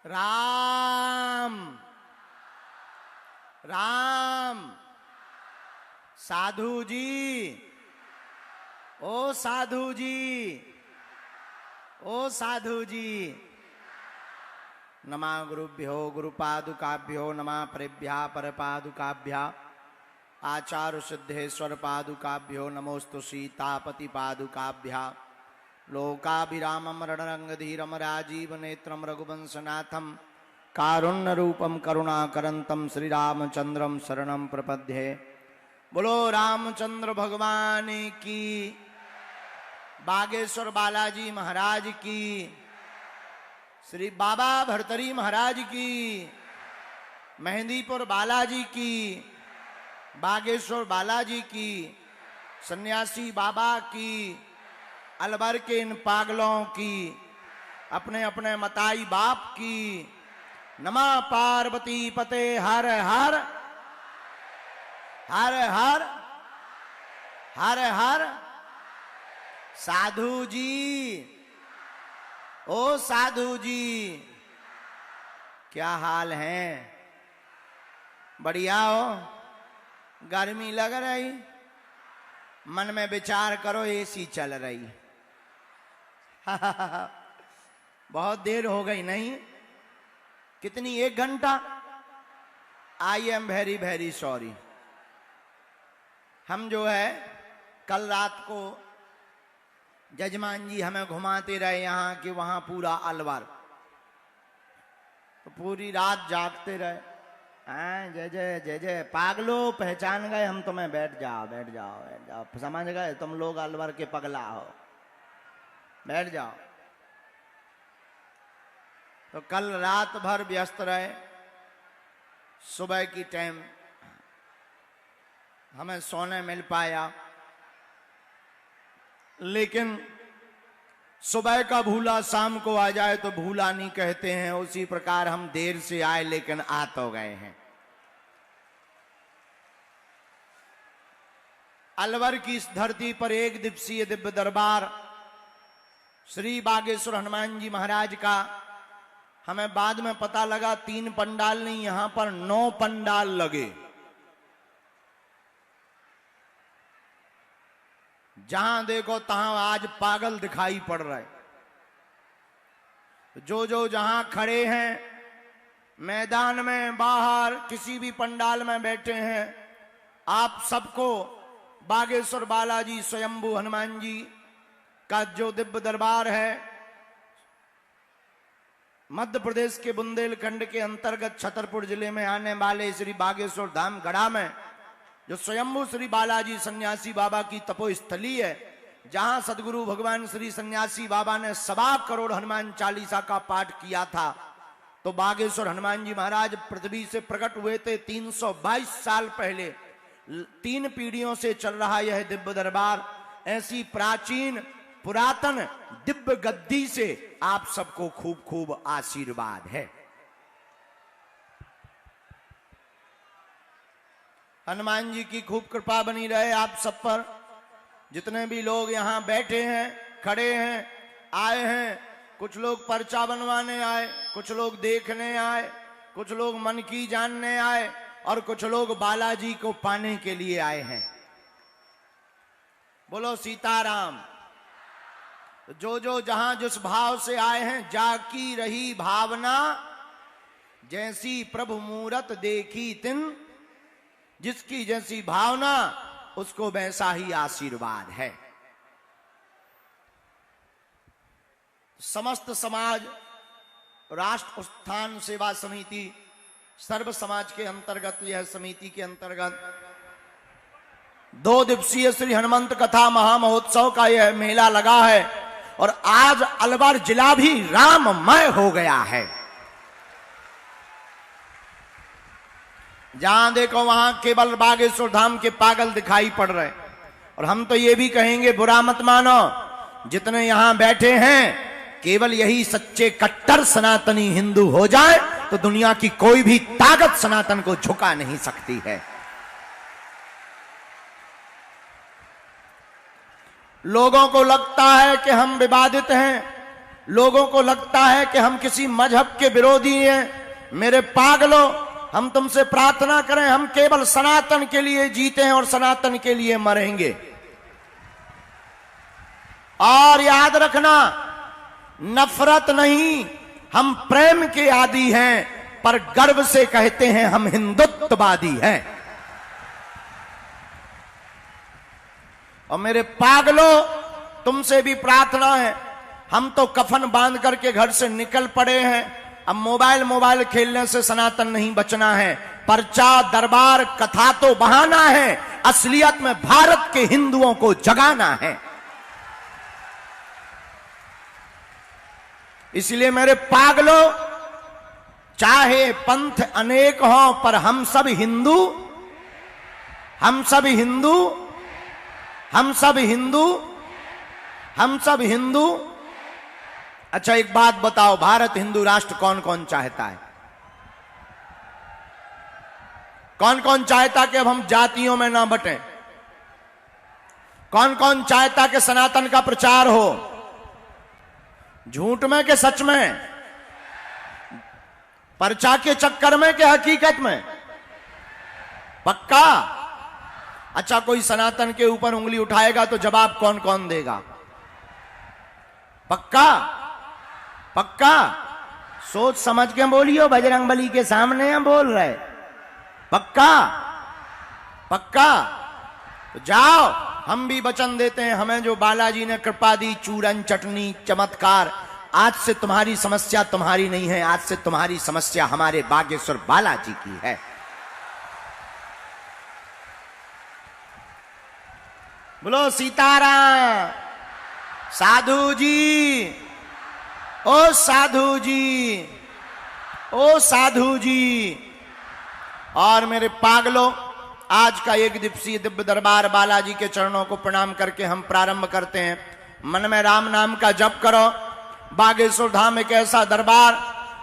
राम राम। साधु जी, ओ साधु जी, ओ साधु जी। नमः गुरुभ्यो गुरुपादुकाभ्यो नमः परेभ्यः परपादुकाभ्यः आचार्य सिद्धेश्वर पादुकाभ्यो नमोस्तु सीतापति पादुकाभ्यः। लोकाभिरामं रणरंगधीरं राजीव नेत्रं रघुवंशनाथं कारुण्य रूपं करुणाकरंतं श्रीरामचंद्रं शरणं प्रपद्ये। बोलो रामचंद्र भगवान की, बागेश्वर बालाजी महाराज की, श्री बाबा भरतरी महाराज की, मेहंदीपुर बालाजी की, बागेश्वर बालाजी की, सन्यासी बाबा की, अलवर के इन पागलों की, अपने अपने मताई बाप की। नमः पार्वती पते हर हर हर हर हर हर। साधु जी, ओ साधु जी, क्या हाल है? बढ़िया हो? गर्मी लग रही? मन में विचार करो, एसी चल रही। बहुत देर हो गई नहीं? कितनी? 1 घंटा? I am very very sorry. हम जो है कल रात को जजमान जी हमें घुमाते रहे यहाँ कि वहां पूरा अलवर, तो पूरी रात जागते रहे। जय जय जय जय। पागलो पहचान गए हम तुम्हें। बैठ जाओ बैठ जाओ बैठ जाओ, समझ गए तुम लोग अलवर के पगला हो। बैठ जाओ। तो कल रात भर व्यस्त रहे। सुबह की टाइम हमें सोने मिल पाया, लेकिन सुबह का भूला शाम को आ जाए तो भूला नहीं कहते हैं। उसी प्रकार हम देर से आए लेकिन आ तो गए हैं। अलवर की इस धरती पर 1 दिवसीय दिव्य दरबार श्री बागेश्वर हनुमान जी महाराज का हमें बाद में पता लगा 3 पंडाल नहीं, यहां पर 9 पंडाल लगे। जहां देखो तहां आज पागल दिखाई पड़ रहे। जो जो जहां खड़े हैं, मैदान में, बाहर, किसी भी पंडाल में बैठे हैं, आप सबको बागेश्वर बालाजी स्वयंभू हनुमान जी का जो दिव्य दरबार है, मध्य प्रदेश के बुंदेलखंड के अंतर्गत छतरपुर जिले में आने वाले श्री बागेश्वर धाम गढ़ा में जो स्वयंभू श्री बालाजी सन्यासी बाबा की तपोस्थली है, जहां सदगुरु भगवान श्री सन्यासी बाबा ने 1.25 करोड़ हनुमान चालीसा का पाठ किया था। तो बागेश्वर हनुमान जी महाराज पृथ्वी से प्रकट हुए थे 322 साल पहले। 3 पीढ़ियों से चल रहा यह दिव्य दरबार, ऐसी प्राचीन पुरातन दिव्य गद्दी से आप सबको खूब खूब आशीर्वाद है। हनुमान जी की खूब कृपा बनी रहे आप सब पर। जितने भी लोग यहाँ बैठे हैं, खड़े हैं, आए हैं, कुछ लोग पर्चा बनवाने आए, कुछ लोग देखने आए, कुछ लोग मन की जानने आए, और कुछ लोग बालाजी को पाने के लिए आए हैं। बोलो सीताराम। जो जो जहां जिस भाव से आए हैं, जाकी रही भावना, जैसी प्रभु मूरत देखी तिन, जिसकी जैसी भावना उसको वैसा ही आशीर्वाद है। समस्त समाज राष्ट्र उत्थान सेवा समिति सर्व समाज के अंतर्गत, यह समिति के अंतर्गत 2 दिवसीय श्री हनुमंत कथा महामहोत्सव का यह मेला लगा है। और आज अलवर जिला भी राममय हो गया है। जहां देखो वहां केवल बागेश्वर धाम के पागल दिखाई पड़ रहे। और हम तो ये भी कहेंगे, बुरा मत मानो, जितने यहां बैठे हैं केवल यही सच्चे कट्टर सनातनी हिंदू हो जाए तो दुनिया की कोई भी ताकत सनातन को झुका नहीं सकती है। लोगों को लगता है कि हम विवादित हैं, लोगों को लगता है कि हम किसी मजहब के विरोधी हैं। मेरे पागलों, हम तुमसे प्रार्थना करें, हम केवल सनातन के लिए जीते हैं और सनातन के लिए मरेंगे। और याद रखना, नफरत नहीं, हम प्रेम के आदी हैं, पर गर्व से कहते हैं हम हिंदुत्ववादी हैं। और मेरे पागलों, तुमसे भी प्रार्थना है, हम तो कफन बांध करके घर से निकल पड़े हैं। अब मोबाइल खेलने से सनातन नहीं बचना है। पर्चा, दरबार, कथा तो बहाना है, असलियत में भारत के हिंदुओं को जगाना है। इसलिए मेरे पागलों, चाहे पंथ अनेक हों, पर हम सब हिंदू, हम सब हिंदू, हम सब हिंदू, हम सब हिंदू। अच्छा एक बात बताओ, भारत हिंदू राष्ट्र कौन कौन चाहता है? कौन कौन चाहता कि अब हम जातियों में ना बटें? कौन कौन चाहता कि सनातन का प्रचार हो? झूठ में कि सच में? पर्चा के चक्कर में कि हकीकत में? पक्का? अच्छा कोई सनातन के ऊपर उंगली उठाएगा तो जवाब कौन कौन देगा? पक्का? पक्का? सोच समझ के बोलियो, बजरंगबली के सामने हम बोल रहे। पक्का? पक्का? तो जाओ, हम भी वचन देते हैं, हमें जो बालाजी ने कृपा दी, चूरन चटनी चमत्कार, आज से तुम्हारी समस्या तुम्हारी नहीं है, आज से तुम्हारी समस्या हमारे बागेश्वर बालाजी की है। बोलो सीताराम। साधु जी, ओ साधु जी, ओ साधु जी। और मेरे पागलों, आज का एक दिवसीय दिव्य दरबार बालाजी के चरणों को प्रणाम करके हम प्रारंभ करते हैं। मन में राम नाम का जप करो। बागेश्वर धाम एक ऐसा दरबार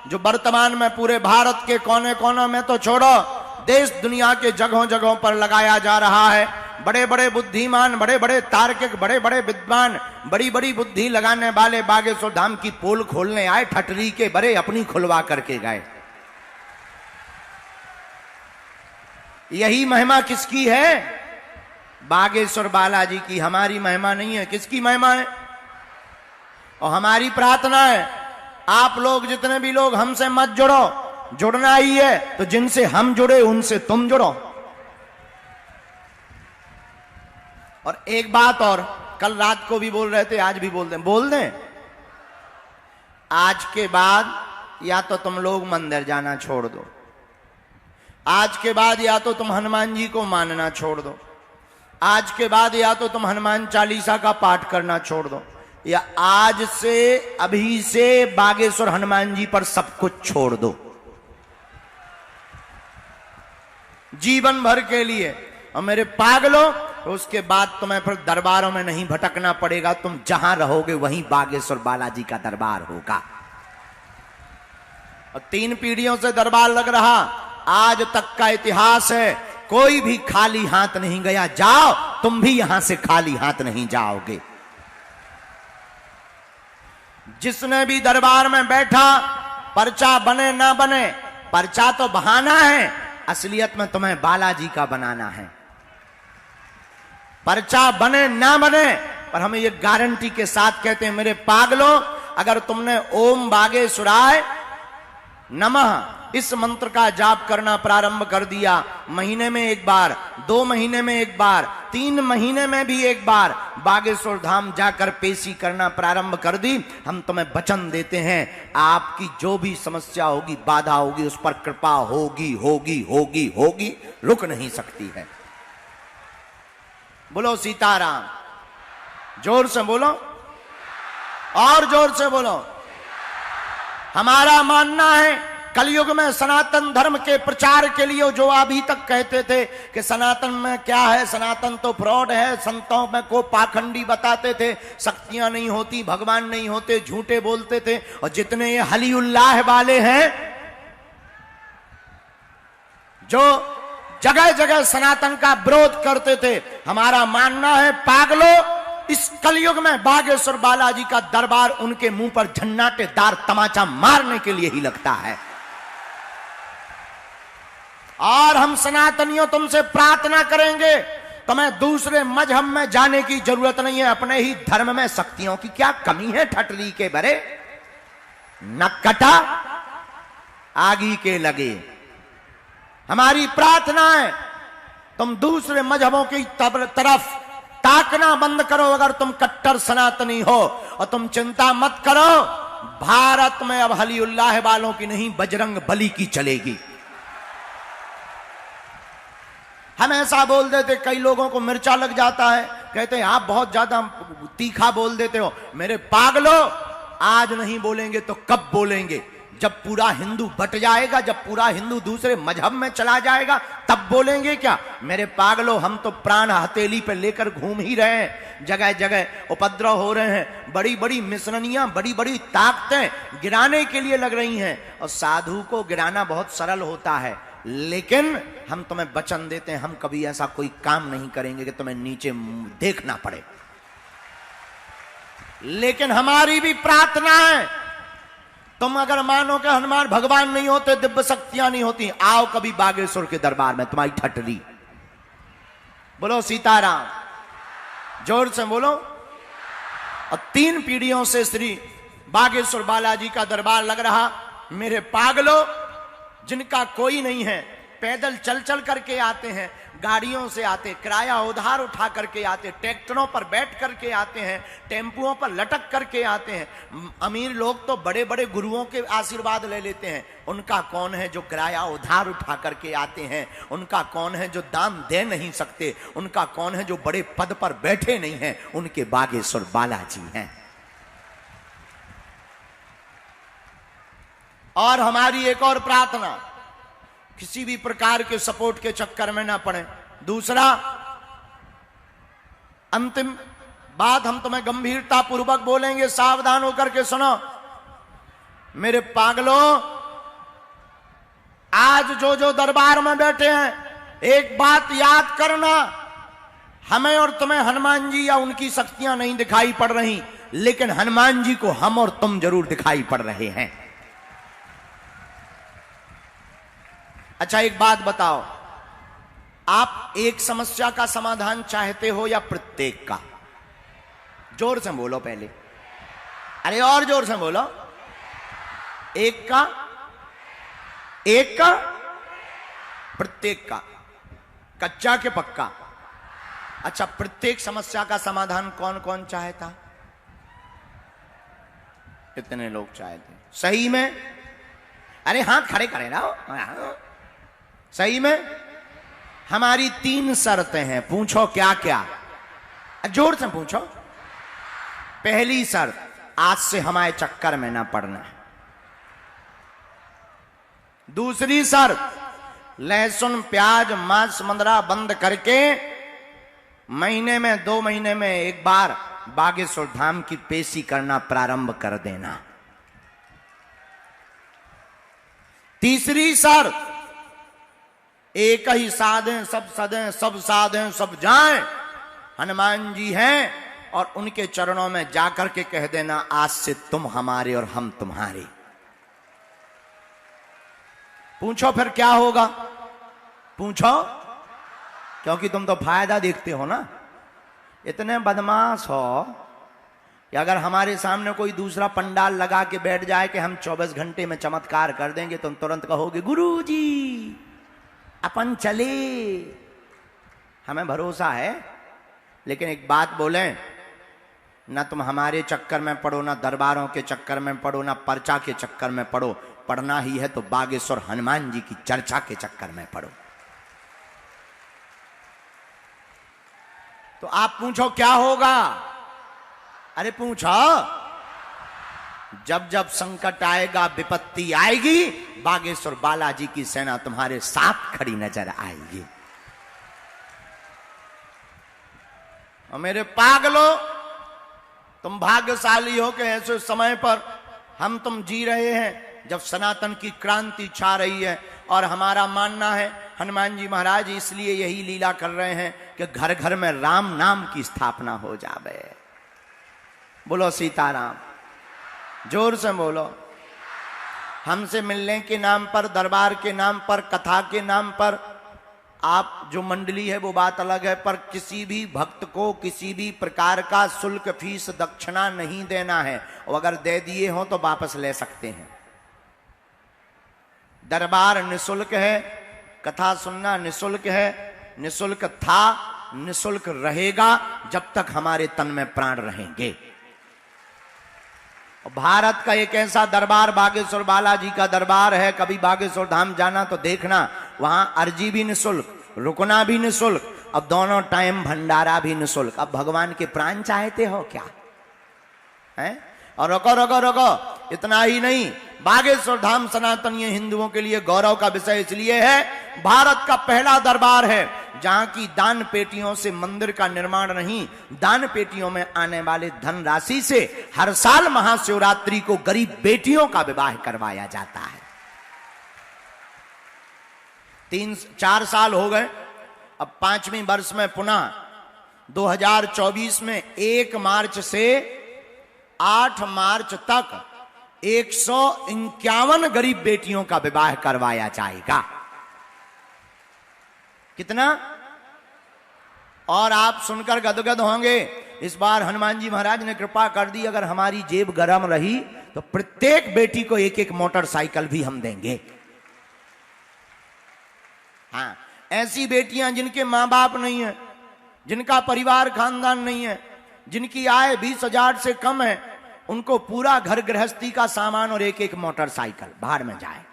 जो वर्तमान में पूरे भारत के कोने कोने में तो छोड़ो, देश दुनिया के जगहों जगहों पर लगाया जा रहा है। बड़े बड़े बुद्धिमान, बड़े बड़े तार्किक, बड़े बड़े विद्वान, बड़ी बड़ी बुद्धि लगाने वाले बागेश्वर धाम की पोल खोलने आए, ठटरी के बड़े अपनी खुलवा करके गए। यही महिमा किसकी है? बागेश्वर बालाजी की। हमारी महिमा नहीं है। किसकी महिमा है? और हमारी प्रार्थना है, आप लोग जितने भी लोग हमसे मत जुड़ो, जुड़ना ही है तो जिनसे हम जुड़े उनसे तुम जुड़ो। और एक बात और, कल रात को भी बोल रहे थे, आज भी बोल दें। आज के बाद या तो तुम लोग मंदिर जाना छोड़ दो, आज के बाद या तो तुम हनुमान जी को मानना छोड़ दो, आज के बाद या तो तुम हनुमान चालीसा का पाठ करना छोड़ दो, या आज से अभी से बागेश्वर हनुमान जी पर सब कुछ छोड़ दो, जीवन भर के लिए। और मेरे पागलों, तो उसके बाद तुम्हें फिर दरबारों में नहीं भटकना पड़ेगा, तुम जहां रहोगे वहीं बागेश्वर बालाजी का दरबार होगा। और 3 पीढ़ियों से दरबार लग रहा, आज तक का इतिहास है, कोई भी खाली हाथ नहीं गया। जाओ, तुम भी यहां से खाली हाथ नहीं जाओगे। जिसने भी दरबार में बैठा, पर्चा बने ना बने, पर्चा तो बहाना है, असलियत में तुम्हें बालाजी का बनाना है। पर्चा बने ना बने, पर हमें ये गारंटी के साथ कहते हैं, मेरे पागलों, अगर तुमने ओम बागेश्वराय नमः इस मंत्र का जाप करना प्रारंभ कर दिया, महीने में एक बार, 2 महीने में एक बार, 3 महीने में भी एक बार बागेश्वर धाम जाकर पेशी करना प्रारंभ कर दी, हम तुम्हें वचन देते हैं, आपकी जो भी समस्या होगी, बाधा होगी, उस पर कृपा होगी होगी होगी होगी, रुक नहीं सकती है। बोलो सीताराम। जोर से बोलो, और जोर से बोलो। हमारा मानना है, कलयुग में सनातन धर्म के प्रचार के लिए जो अभी तक कहते थे कि सनातन में क्या है, सनातन तो फ्रॉड है, संतों में को पाखंडी बताते थे, शक्तियां नहीं होती, भगवान नहीं होते, झूठे बोलते थे, और जितने ये हलीउल्लाह वाले हैं जो जगह जगह सनातन का विरोध करते थे, हमारा मानना है पागलों इस कलयुग में बागेश्वर बालाजी का दरबार उनके मुंह पर झन्नाटेदार तमाचा मारने के लिए ही लगता है। और हम सनातनियों तुमसे प्रार्थना करेंगे, तुम्हें दूसरे मजहब में जाने की जरूरत नहीं है, अपने ही धर्म में शक्तियों की क्या कमी है। ठटरी के बरे न कटा आगी के लगे। हमारी प्रार्थना है तुम दूसरे मजहबों की तरफ ताकना बंद करो। अगर तुम कट्टर सनातनी हो, और तुम चिंता मत करो, भारत में अब हलीउल्लाह वालों की नहीं बजरंग बली की चलेगी। हम ऐसा बोल देते, कई लोगों को मिर्चा लग जाता है, कहते हैं आप बहुत ज्यादा तीखा बोल देते हो। मेरे पागलो, आज नहीं बोलेंगे तो कब बोलेंगे? जब पूरा हिंदू बट जाएगा, जब पूरा हिंदू दूसरे मजहब में चला जाएगा, तब बोलेंगे क्या? मेरे पागलो, हम तो प्राण हथेली पे लेकर घूम ही रहे हैं, जगह जगह उपद्रव हो रहे हैं, बड़ी बड़ी मिशननियां, बड़ी बड़ी ताकतें गिराने के लिए लग रही हैं। और साधु को गिराना बहुत सरल होता है, लेकिन हम तुम्हें वचन देते हैं, हम कभी ऐसा कोई काम नहीं करेंगे कि तुम्हें नीचे देखना पड़े। लेकिन हमारी भी प्रार्थना है, तुम अगर मानो कि हनुमान भगवान नहीं होते, दिव्य शक्तियां नहीं होती, आओ कभी बागेश्वर के दरबार में, तुम्हारी ठटरी। बोलो सीताराम, जोर से बोलो। और 3 पीढ़ियों से श्री बागेश्वर बालाजी का दरबार लग रहा। मेरे पागलों, जिनका कोई नहीं है, पैदल चल चल करके आते हैं, गाड़ियों से आते, किराया उधार उठा करके आते, ट्रैक्टरों पर बैठ करके आते हैं, टेम्पुओं पर लटक करके आते हैं। अमीर लोग तो बड़े बड़े गुरुओं के आशीर्वाद ले लेते हैं। उनका कौन है जो किराया उधार उठा करके आते हैं? उनका कौन है जो दान दे नहीं सकते? उनका कौन है जो बड़े पद पर बैठे नहीं हैं? उनके बागेश्वर बालाजी हैं। और हमारी एक और प्रार्थना, किसी भी प्रकार के सपोर्ट के चक्कर में ना पड़े। दूसरा, अंतिम बात हम तुम्हें गंभीरता पूर्वक बोलेंगे, सावधान होकर के सुनो। मेरे पागलों, आज जो जो दरबार में बैठे हैं, एक बात याद करना, हमें और तुम्हें हनुमान जी या उनकी शक्तियां नहीं दिखाई पड़ रही, लेकिन हनुमान जी को हम और तुम जरूर दिखाई पड़ रहे हैं। अच्छा, एक बात बताओ, आप एक समस्या का समाधान चाहते हो या प्रत्येक का? जोर से बोलो पहले, अरे और जोर से बोलो। एक का, एक का, प्रत्येक का, कच्चा के पक्का? अच्छा, प्रत्येक समस्या का समाधान कौन कौन चाहता? कितने लोग चाहते? सही में? अरे हाथ खड़े करें ना। सही में? हमारी 3 शर्तें हैं, पूछो क्या क्या? जोर से पूछो। पहली शर्त, आज से हमारे चक्कर में ना पड़ना। दूसरी शर्त, लहसुन प्याज मांस मंदरा बंद करके महीने में 2 महीने में एक बार बागेश्वर धाम की पेशी करना प्रारंभ कर देना। तीसरी शर्त, एक ही साधें सब सदें, सब साधें सब जाएं, हनुमान जी हैं, और उनके चरणों में जाकर के कह देना, आज से तुम हमारे और हम तुम्हारे। पूछो फिर क्या होगा? पूछो, क्योंकि तुम तो फायदा देखते हो ना। इतने बदमाश हो कि अगर हमारे सामने कोई दूसरा पंडाल लगा के बैठ जाए कि हम 24 घंटे में चमत्कार कर देंगे, तुम तुरंत कहोगे गुरुजी अपन चले। हमें भरोसा है, लेकिन एक बात बोलें, ना तुम हमारे चक्कर में पड़ो, ना दरबारों के चक्कर में पड़ो, ना पर्चा के चक्कर में पड़ो। पढ़ना ही है तो बागेश्वर हनुमान जी की चर्चा के चक्कर में पड़ो। तो आप पूछो क्या होगा? अरे पूछो। जब जब संकट आएगा, विपत्ति आएगी, बागेश्वर बालाजी की सेना तुम्हारे साथ खड़ी नजर आएगी। और मेरे पागलों, तुम भाग्यशाली हो कि ऐसे समय पर हम तुम जी रहे हैं जब सनातन की क्रांति छा रही है। और हमारा मानना है, हनुमान जी महाराज इसलिए यही लीला कर रहे हैं कि घर घर में राम नाम की स्थापना हो जावे। बोलो सीताराम, जोर से बोलो। हमसे मिलने के नाम पर, दरबार के नाम पर, कथा के नाम पर आप जो मंडली है वो बात अलग है, पर किसी भी भक्त को किसी भी प्रकार का शुल्क, फीस, दक्षिणा नहीं देना है। और अगर दे दिए हो तो वापस ले सकते हैं। दरबार निशुल्क है, कथा सुनना निशुल्क है, निशुल्क था, निशुल्क रहेगा जब तक हमारे तन में प्राण रहेंगे। भारत का एक ऐसा दरबार बागेश्वर बालाजी का दरबार है, कभी बागेश्वर धाम जाना तो देखना, वहां अर्जी भी निशुल्क, रुकना भी निशुल्क, अब दोनों टाइम भंडारा भी निशुल्क। अब भगवान के प्राण चाहते हो क्या है? और रोको रोको रोको, इतना ही नहीं, बागेश्वर धाम सनातनीय हिंदुओं के लिए गौरव का विषय इसलिए है, भारत का पहला दरबार है जहां की दान पेटियों से मंदिर का निर्माण नहीं, दान पेटियों में आने वाले धन राशि से हर साल महाशिवरात्रि को गरीब बेटियों का विवाह करवाया जाता है। 3-4 साल हो गए, अब 5वें वर्ष में पुनः 2024 में 1 मार्च से 8 मार्च तक 151 गरीब बेटियों का विवाह करवाया जाएगा। कितना? और आप सुनकर गदगद होंगे, इस बार हनुमान जी महाराज ने कृपा कर दी, अगर हमारी जेब गरम रही तो प्रत्येक बेटी को 1-1 मोटरसाइकिल भी हम देंगे। हाँ, ऐसी बेटियां जिनके मां बाप नहीं है, जिनका परिवार खानदान नहीं है, जिनकी आय 20,000 से कम है, उनको पूरा घर गृहस्थी का सामान और 1-1 मोटरसाइकिल भाड़ में जाए।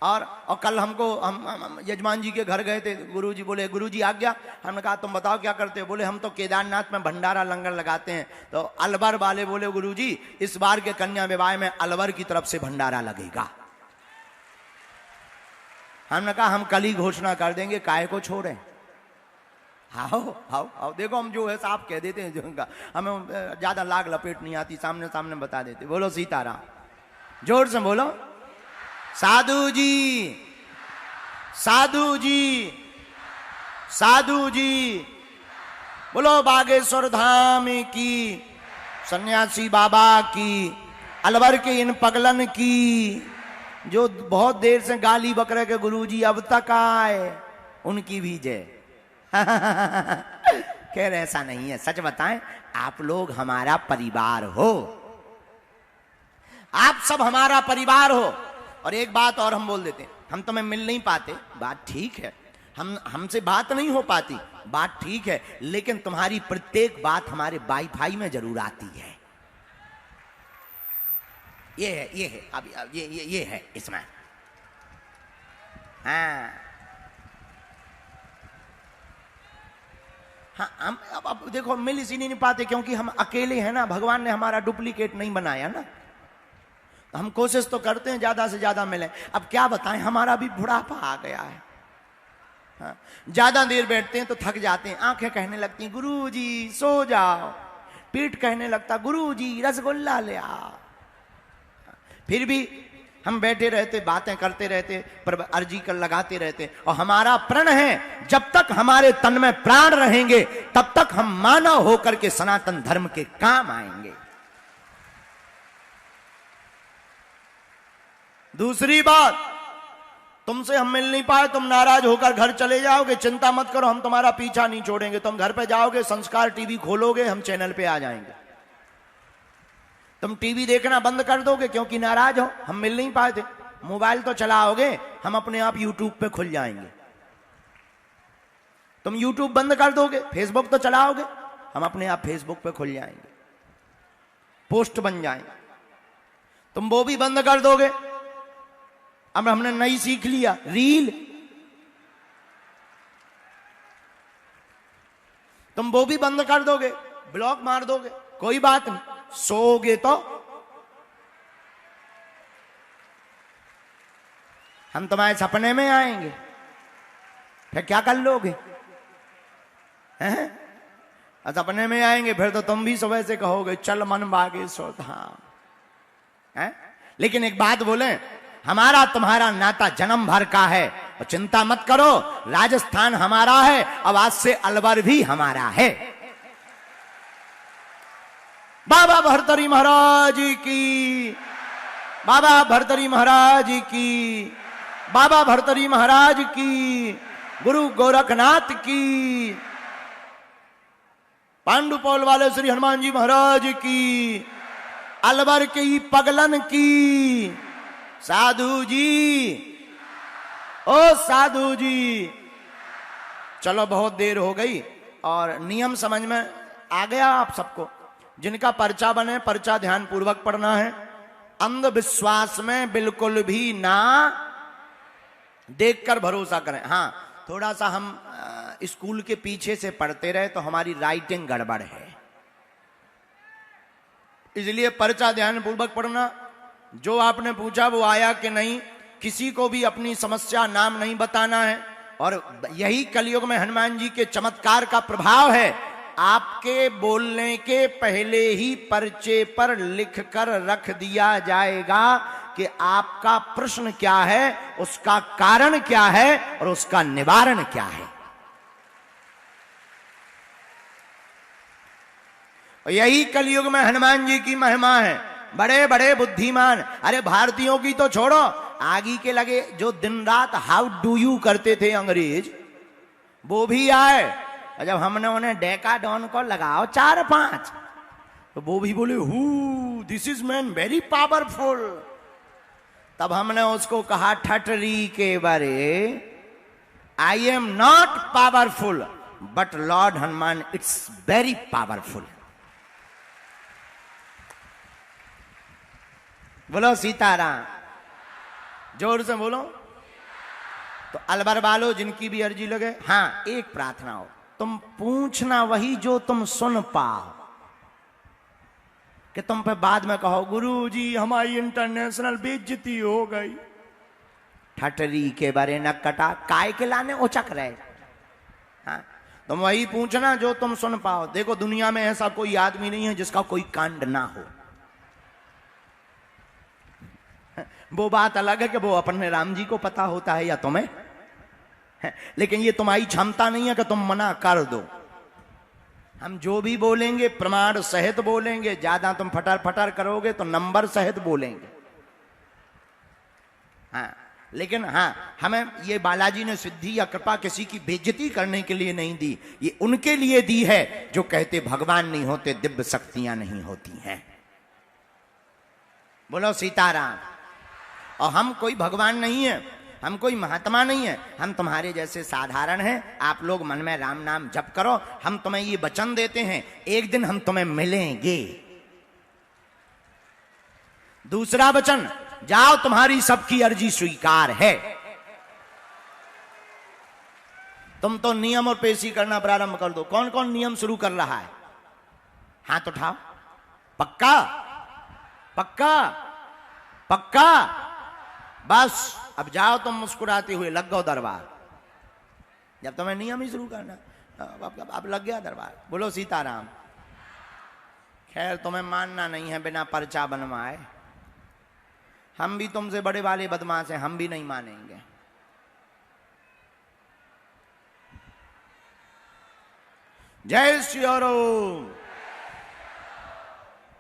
और कल हमको हम यजमान जी के घर गए थे, गुरुजी बोले गुरुजी आ गया, हमने कहा तुम बताओ क्या करते हो? बोले हम तो केदारनाथ में भंडारा लंगर लगाते हैं। तो अलवर वाले बोले गुरुजी इस बार के कन्या विवाह में अलवर की तरफ से भंडारा लगेगा। हमने कहा हम कल ही घोषणा कर देंगे, काहे को छोड़े। आओ आओ आओ, देखो हम जो है साफ कह देते हैं, जो उनका हमें ज्यादा लाग लपेट नहीं आती, सामने सामने बता देते। बोलो सीताराम, जोर से बोलो। साधु जी, साधु जी, साधु जी, बोलो बागेश्वर धाम की, सन्यासी बाबा की, अलवर के इन पगलन की, जो बहुत देर से गाली बक रहे के गुरुजी अब तक आए, उनकी भी जय। कह रहे ऐसा नहीं है, सच बताएं, आप लोग हमारा परिवार हो, आप सब हमारा परिवार हो। और एक बात और हम बोल देते हैं, हम तुम्हें मिल नहीं पाते, बात ठीक है, हमसे बात नहीं हो पाती, बात ठीक है, लेकिन तुम्हारी प्रत्येक बात हमारे वाईफाई में जरूर आती है। ये है अब ये है इसमें। हाँ हाँ, हम अब देखो मिल इसी नहीं पाते क्योंकि हम अकेले हैं ना, भगवान ने हमारा डुप्लीकेट नहीं बनाया ना। हम कोशिश तो करते हैं ज्यादा से ज्यादा मिले। अब क्या बताएं, हमारा भी बुढ़ापा आ गया है। हाँ, ज्यादा देर बैठते हैं तो थक जाते हैं, आंखें कहने लगती हैं गुरुजी सो जाओ, पीठ कहने लगता गुरुजी रसगुल्ला ले आओ। फिर भी हम बैठे रहते, बातें करते रहते, पर अर्जी कर लगाते रहते। और हमारा प्रण है, जब तक हमारे तन में प्राण रहेंगे तब तक हम मानव होकर के सनातन धर्म के काम आएंगे। दूसरी बात, तुमसे हम मिल नहीं पाए, तुम नाराज होकर घर चले जाओगे, चिंता मत करो, हम तुम्हारा पीछा नहीं छोड़ेंगे। तुम घर पे जाओगे, संस्कार टीवी खोलोगे, हम चैनल पे आ जाएंगे। तुम टीवी देखना बंद कर दोगे क्योंकि नाराज हो, हम मिल नहीं पाए थे, मोबाइल तो चलाओगे, हम अपने आप यूट्यूब पे खुल जाएंगे। तुम यूट्यूब बंद कर दोगे, फेसबुक तो चलाओगे, हम अपने आप फेसबुक पे खुल जाएंगे, पोस्ट बन जाएंगे। तुम वो भी बंद कर दोगे, अब हमने नई सीख लिया रील, तुम वो भी बंद कर दोगे, ब्लॉक मार दोगे, कोई बात नहीं, सोओगे तो हम तुम्हारे सपने में आएंगे, फिर क्या कर लोगे? हैं? सपने में आएंगे फिर तो तुम भी सुबह से कहोगे चल मन बागेश्वर धाम। हैं? लेकिन एक बात बोले, हमारा तुम्हारा नाता जन्म भर का है, और चिंता मत करो, राजस्थान हमारा है, अब आज से अलवर भी हमारा है। बाबा भर्तरी महाराज की, बाबा भर्तरी महाराज की, बाबा भर्तरी महाराज की, गुरु गोरखनाथ की, पांडुपौल वाले श्री हनुमान जी महाराज की, अलवर की पगलन की, साधु जी, ओ साधु जी। चलो बहुत देर हो गई और नियम समझ में आ गया आप सबको। जिनका पर्चा बने पर्चा ध्यान पूर्वक पढ़ना है। अंधविश्वास में बिल्कुल भी ना देखकर भरोसा करें। हाँ, थोड़ा सा हम स्कूल के पीछे से पढ़ते रहे तो हमारी राइटिंग गड़बड़ है, इसलिए पर्चा ध्यान पूर्वक पढ़ना। जो आपने पूछा वो आया कि नहीं, किसी को भी अपनी समस्या नाम नहीं बताना है। और यही कलयुग में हनुमान जी के चमत्कार का प्रभाव है। आपके बोलने के पहले ही पर्चे पर लिख कर रख दिया जाएगा कि आपका प्रश्न क्या है, उसका कारण क्या है और उसका निवारण क्या है। यही कलयुग में हनुमान जी की महिमा है। बड़े बड़े बुद्धिमान, अरे भारतीयों की तो छोड़ो, आगे के लगे जो दिन रात हाउ डू यू करते थे अंग्रेज, वो भी आए। और जब हमने उन्हें डेकाडॉन को लगाओ 4-5, तो वो भी बोले who this is man very powerful. तब हमने उसको कहा ठटरी के बारे, I am not powerful but Lord Hanuman it's very powerful. बोलो सीताराम, जोर से बोलो। तो अलवर वालों जिनकी भी अर्जी लगे, हाँ एक प्रार्थना हो, तुम पूछना वही जो तुम सुन पाओ, कि तुम पे बाद में कहो गुरु जी हमारी इंटरनेशनल बेइज्जती हो गई। ठटरी के बारे न कटा काय के लाने उचक रहे। हाँ, तुम वही पूछना जो तुम सुन पाओ। देखो दुनिया में ऐसा कोई आदमी नहीं है जिसका कोई कांड ना हो। वो बात अलग है कि वो अपने राम जी को पता होता है या तुम्हें, लेकिन ये तुम्हारी क्षमता नहीं है कि तुम मना कर दो। हम जो भी बोलेंगे प्रमाण सहित बोलेंगे। ज्यादा तुम फटर फटर करोगे तो नंबर सहित बोलेंगे। हाँ, लेकिन हाँ, हमें ये बालाजी ने सिद्धि या कृपा किसी की बेइज्जती करने के लिए नहीं दी, ये उनके लिए दी है जो कहते भगवान नहीं होते, दिव्य शक्तियां नहीं होती हैं। बोलो सीताराम। और हम कोई भगवान नहीं है, हम कोई महात्मा नहीं है, हम तुम्हारे जैसे साधारण हैं। आप लोग मन में राम नाम जप करो। हम तुम्हें ये वचन देते हैं, एक दिन हम तुम्हें मिलेंगे। दूसरा वचन, जाओ तुम्हारी सबकी अर्जी स्वीकार है। तुम तो नियम और पेशी करना प्रारंभ कर दो। कौन कौन नियम शुरू कर रहा है? हाथ उठाओ। पक्का पक्का पक्का? बस अब जाओ तुम मुस्कुराते हुए, लग गो दरबार। जब तुम्हें नियम ही शुरू करना, अब लग गया दरबार। बोलो सीताराम। खैर तुम्हें मानना नहीं है बिना पर्चा बनवाए। हम भी तुमसे बड़े वाले बदमाश हैं, हम भी नहीं मानेंगे। जय श्री राम।